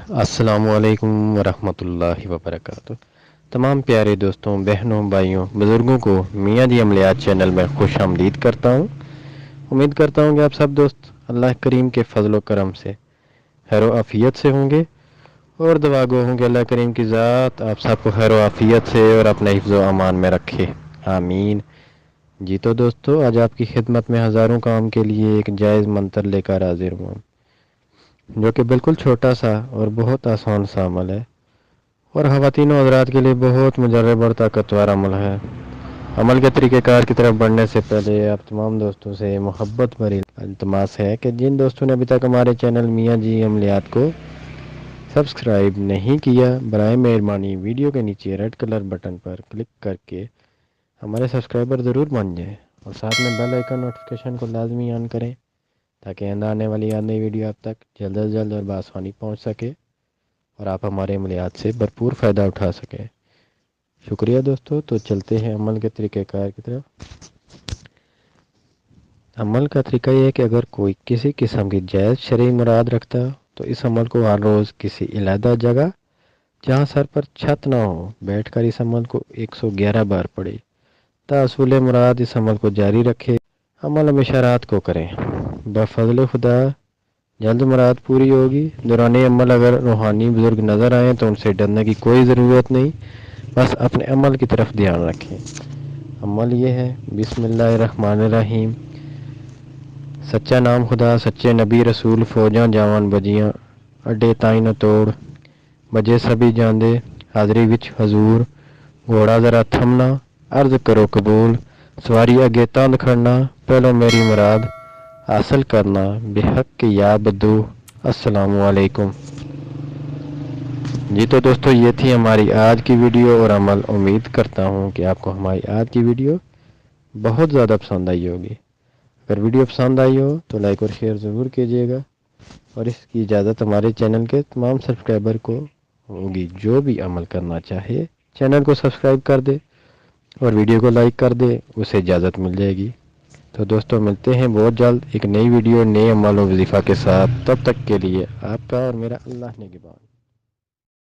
السلام علیکم ورحمۃ اللہ وبرکاتہ۔ تمام پیارے دوستوں، بہنوں، بھائیوں، بزرگوں کو میاں جی عملیات چینل میں خوش آمدید کرتا ہوں۔ امید کرتا ہوں کہ آپ سب دوست اللہ کریم کے فضل و کرم سے خیر و عافیت سے ہوں گے، اور دعا گو ہوں کہ اللہ کریم کی ذات آپ سب کو خیر و عافیت سے اور اپنے حفظ و امان میں رکھے، آمین۔ جی تو دوستو، آج آپ کی خدمت میں ہزاروں کام کے لیے ایک جائز منتر لے کر حاضر ہوں، جو کہ بالکل چھوٹا سا اور بہت آسان سا عمل ہے، اور خواتین و حضرات کے لیے بہت مجرب اور طاقتور عمل ہے۔ عمل کے طریقہ کار کی طرف بڑھنے سے پہلے آپ تمام دوستوں سے محبت بھری التماس ہے کہ جن دوستوں نے ابھی تک ہمارے چینل میاں جی عملیات کو سبسکرائب نہیں کیا، برائے مہربانی ویڈیو کے نیچے ریڈ کلر بٹن پر کلک کر کے ہمارے سبسکرائبر ضرور بن جائیں، اور ساتھ میں بیل آئیکن نوٹیفیکیشن کو لازمی آن کریں تاکہ آنے والی نئی ویڈیو آپ تک جلد از جلد اور بآسانی پہنچ سکے اور آپ ہمارے عملیات سے بھرپور فائدہ اٹھا سکیں۔ شکریہ دوستو، تو چلتے ہیں عمل کے طریقہ کار کی طرف۔ عمل کا طریقہ یہ ہے کہ اگر کوئی کسی قسم کی جائز شرعی مراد رکھتا تو اس عمل کو ہر روز کسی علیحدہ جگہ جہاں سر پر چھت نہ ہو بیٹھ کر اس عمل کو 111 بار پڑھے تا اصول مراد اس عمل کو جاری رکھے۔ عمل ہمیشہ رات کو کریں، بفضل خدا جلد مراد پوری ہوگی۔ دوران عمل اگر روحانی بزرگ نظر آئیں تو ان سے ڈرنے کی کوئی ضرورت نہیں، بس اپنے عمل کی طرف دھیان رکھیں۔ عمل یہ ہے: بسم اللہ الرحمن الرحیم۔ سچا نام خدا، سچے نبی رسول، فوجاں جاون بجیاں اڈے تائیں نہ توڑ، بجے سبھی جاندے حاضری وچ حضور، گھوڑا ذرا تھمنا عرض کرو قبول، سواری اگے تاند کھڑنا پہلو میری مراد حاصل کرنا بحق یا بدو، السلام علیکم۔ جی تو دوستو، یہ تھی ہماری آج کی ویڈیو اور عمل۔ امید کرتا ہوں کہ آپ کو ہماری آج کی ویڈیو بہت زیادہ پسند آئی ہوگی۔ اگر ویڈیو پسند آئی ہو تو لائک اور شیئر ضرور کیجیے گا، اور اس کی اجازت ہمارے چینل کے تمام سبسکرائبر کو ہوگی۔ جو بھی عمل کرنا چاہے چینل کو سبسکرائب کر دے اور ویڈیو کو لائک کر دے، اسے اجازت مل جائے گی۔ تو دوستو، ملتے ہیں بہت جلد ایک نئی ویڈیو، نئے عمل و وظیفہ کے ساتھ۔ تب تک کے لیے آپ کا اور میرا اللہ نگہبان۔